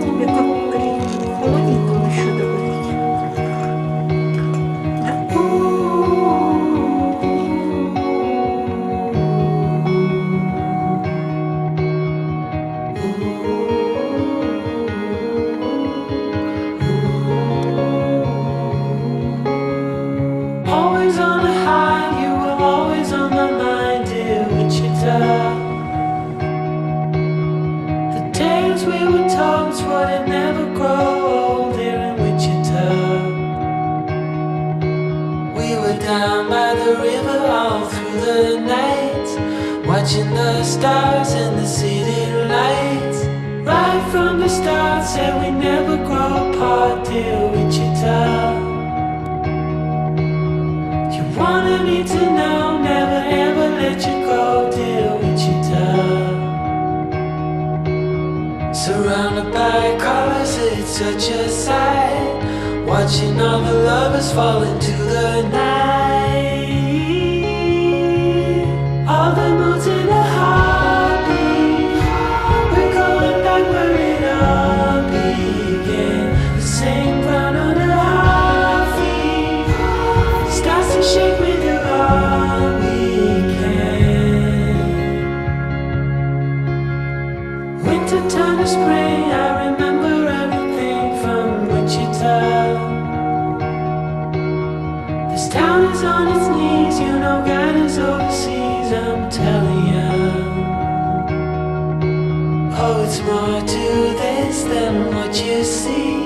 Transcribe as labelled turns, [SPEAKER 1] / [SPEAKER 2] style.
[SPEAKER 1] Тебе как холодненького еще добавить? Да?
[SPEAKER 2] Always on a high, you were always on my mind, dear Wichita. The days we were told would never grow old here in Wichita. We were down by the river all through the night, watching the stars and the city lights. Right from the start, said we never grow apart, dear Wichita. You wanted me to know, never ever let you go, dear Wichita. Surrounded by colors, it's such a sight, watching all the lovers fall into the night. All the moods in a heartbeat, we're going back where it all began. The same ground under our feet, starts to shake with you all we can. Winter turned to spring, I remember everything from Wichita. This town is on its knees, you know God is overseas, I'm telling ya. Oh, it's more to this than what you see.